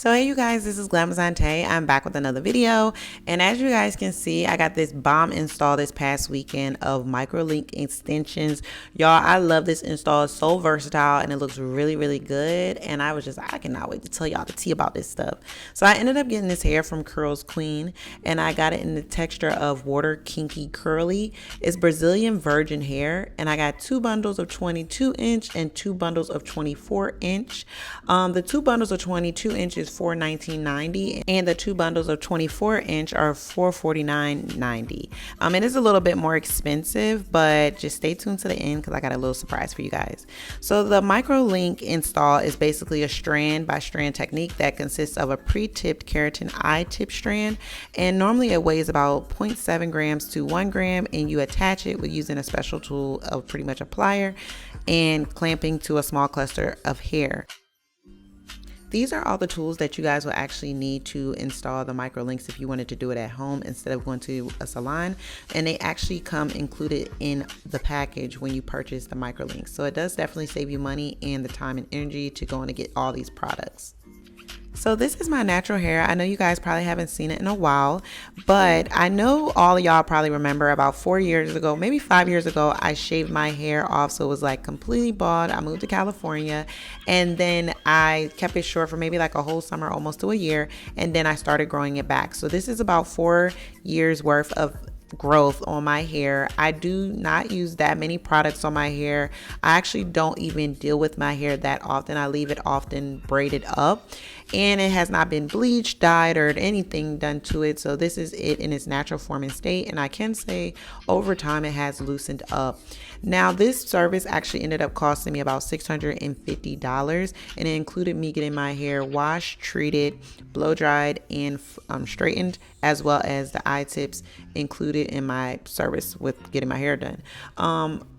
So hey you guys, this is Glam. I'm back with another video, and as you guys can see, I got this bomb install this past weekend of Microlink extensions. Y'all, I love this install. It's so versatile and it looks really good, and I cannot wait to tell y'all the tea about this stuff. So I ended up getting this hair from Curlsqueen, and I got it in the texture of water kinky curly. It's Brazilian virgin hair, and I got 2 bundles of 22-inch and 2 bundles of 24-inch. The 2 bundles of 22-inch is $419.90, and the 2 bundles of 24-inch are $449.90. It is a little bit more expensive, but just stay tuned to the end because I got a little surprise for you guys. So the Microlink install is basically a strand by strand technique that consists of a pre-tipped keratin I-tip strand, and normally it weighs about 0.7 grams to 1 gram, and you attach it with using a special tool of pretty much a plier and clamping to a small cluster of hair. These are all the tools that you guys will actually need to install the Microlinks if you wanted to do it at home instead of going to a salon, and they actually come included in the package when you purchase the Microlinks. So it does definitely save you money and the time and energy to go in and get all these products. So this is my natural hair. I know you guys probably haven't seen it in a while, but I know all of y'all probably remember about 4 years ago, maybe 5 years ago, I shaved my hair off so it was like completely bald. I moved to California, and then I kept it short for maybe like a whole summer, almost to a year, and then I started growing it back. So this is about 4 years worth of growth on my hair. I do not use that many products on my hair. I actually don't even deal with my hair that often. I leave it often braided up, and it has not been bleached, dyed, or anything done to it. So this is it in its natural form and state, and I can say over time it has loosened up. Now this service actually ended up costing me about $650, and it included me getting my hair washed, treated, blow dried, and straightened, as well as the eye tips included in my service with getting my hair done.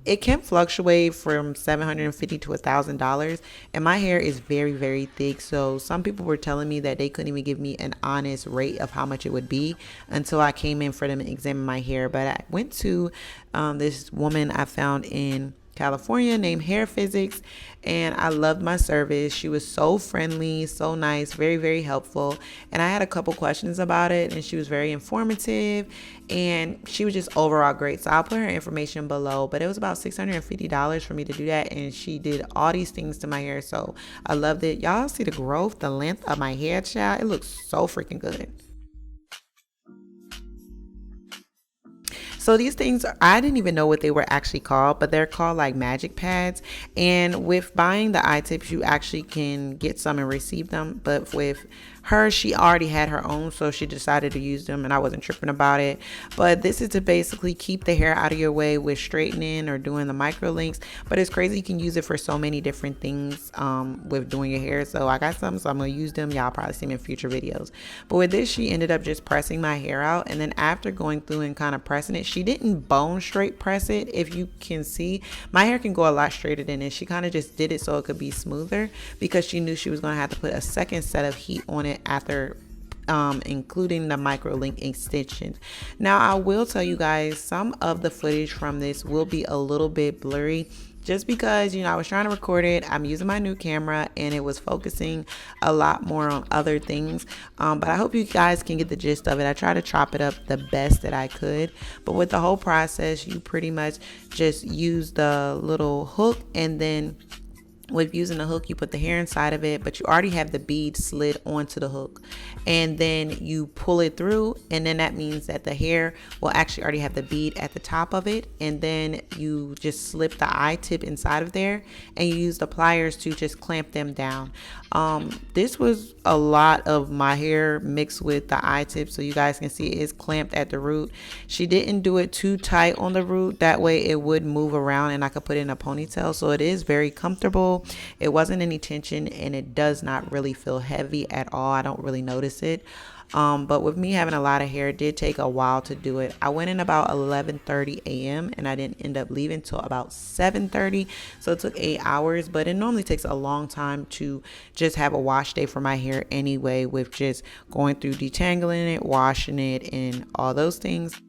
It can fluctuate from $750 to $1,000, and my hair is very thick, so some people were telling me that they couldn't even give me an honest rate of how much it would be until I came in for them to examine my hair. But I went to this woman I found in California named Hair Physics, and I loved my service. She was so friendly, so nice, very helpful, and I had a couple questions about it, and she was very informative, and she was just overall great. So I'll put her information below, but it was about $650 for me to do that, and she did all these things to my hair, so I loved it. Y'all see the growth, the length of my hair, child? It looks so freaking good. So these things, I didn't even know what they were actually called, but they're called like magic pads. And with buying the eye tips, you actually can get some and receive them. But with her, she already had her own, so she decided to use them, and I wasn't tripping about it. But this is to basically keep the hair out of your way with straightening or doing the micro links. But it's crazy, you can use it for so many different things with doing your hair. So I got some, so I'm gonna use them. Y'all probably see them in future videos. But with this, she ended up just pressing my hair out, and then after going through and kind of pressing it, she didn't bone straight press it. If you can see, my hair can go a lot straighter than this. She kind of just did it so it could be smoother, because she knew she was going to have to put a second set of heat on it after including the Microlink extensions. Now I will tell you guys, some of the footage from this will be a little bit blurry, just because, you know, I was trying to record it. I'm using my new camera and it was focusing a lot more on other things, but I hope you guys can get the gist of it. I try to chop it up the best that I could, but with the whole process, you pretty much just use the little hook, and then with using the hook, you put the hair inside of it, but you already have the bead slid onto the hook, and then you pull it through, and then that means that the hair will actually already have the bead at the top of it, and then you just slip the eye tip inside of there, and you use the pliers to just clamp them down. This was a lot of my hair mixed with the eye tip, so you guys can see it is clamped at the root. She didn't do it too tight on the root, that way it would move around and I could put it in a ponytail, so it is very comfortable. It wasn't any tension, and it does not really feel heavy at all. I don't really notice it. But with me having a lot of hair, it did take a while to do it. I went in about 11:30 a.m. and I didn't end up leaving till about 7:30, so it took 8 hours. But it normally takes a long time to just have a wash day for my hair anyway, with just going through detangling it, washing it, and all those things.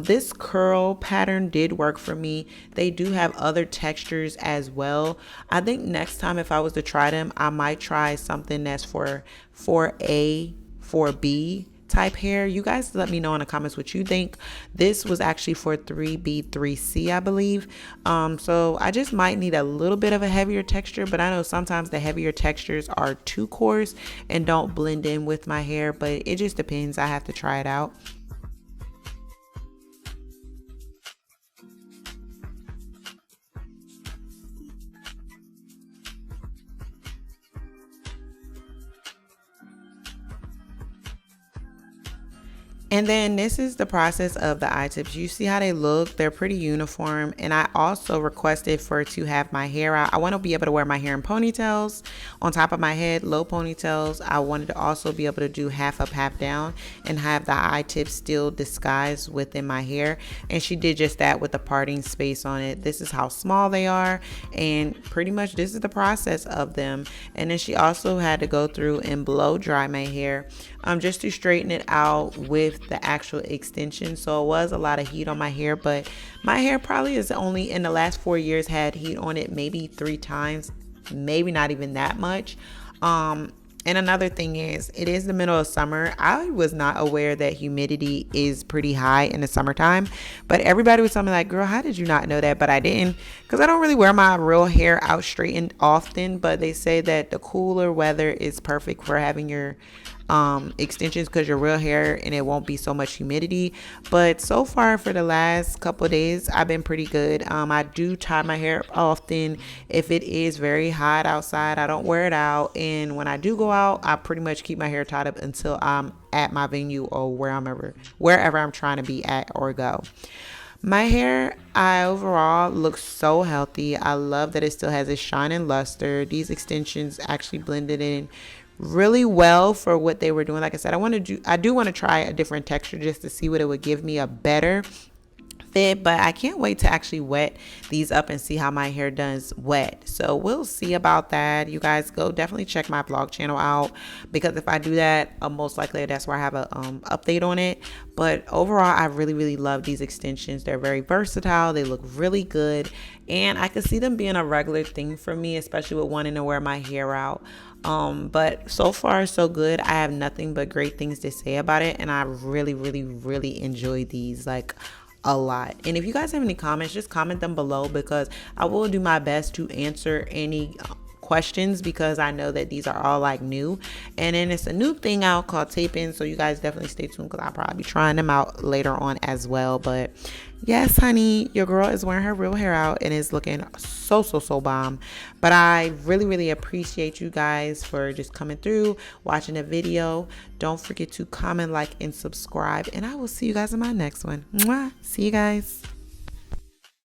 This curl pattern did work for me. They do have other textures as well. I think next time if I was to try them, I might try something that's for 4A, 4B type hair. You guys let me know in the comments what you think. This was actually for 3B, 3C, I believe. So I just might need a little bit of a heavier texture, but I know sometimes the heavier textures are too coarse and don't blend in with my hair, but it just depends. I have to try it out. And then this is the process of the eye tips. You see how they look? They're pretty uniform. And I also requested for to have my hair out. I want to be able to wear my hair in ponytails on top of my head, low ponytails. I wanted to also be able to do half up, half down and have the eye tips still disguised within my hair. And she did just that with the parting space on it. This is how small they are. And pretty much this is the process of them. And then she also had to go through and blow dry my hair just to straighten it out with the actual extension. So it was a lot of heat on my hair, but my hair probably is only in the last 4 years had heat on it maybe 3 times, maybe not even that much. And another thing is, it is the middle of summer. I was not aware that humidity is pretty high in the summertime, but everybody was telling me like, girl, how did you not know that? But I didn't, because I don't really wear my real hair out straightened often, but they say that the cooler weather is perfect for having your extensions because your real hair and it won't be so much humidity. But so far for the last couple of days I've been pretty good. I do tie my hair often if it is very hot outside. I don't wear it out, and when I do go out I pretty much keep my hair tied up until I'm at my venue or wherever I'm trying to be at or go. My hair, I overall looks so healthy. I love that it still has a shine and luster. These extensions actually blended in really well for what they were doing. Like I said, I do want to try a different texture just to see what it would give me a better fit, but I can't wait to actually wet these up and see how my hair does wet. So we'll see about that. You guys go definitely check my vlog channel out, because if I do that, most likely that's where I have a update on it. But overall, I really love these extensions. They're very versatile. They look really good, and I could see them being a regular thing for me, especially with wanting to wear my hair out. But so far so good. I have nothing but great things to say about it, and I really enjoy these like a lot. And if you guys have any comments, just comment them below, because I will do my best to answer any questions, because I know that these are all like new, and then it's a new thing out called taping, so you guys definitely stay tuned, because I'll probably be trying them out later on as well. But yes, honey, your girl is wearing her real hair out and is looking so bomb. But I really appreciate you guys for just coming through, watching the video. Don't forget to comment, like, and subscribe, and I will see you guys in my next one. Mwah. See you guys.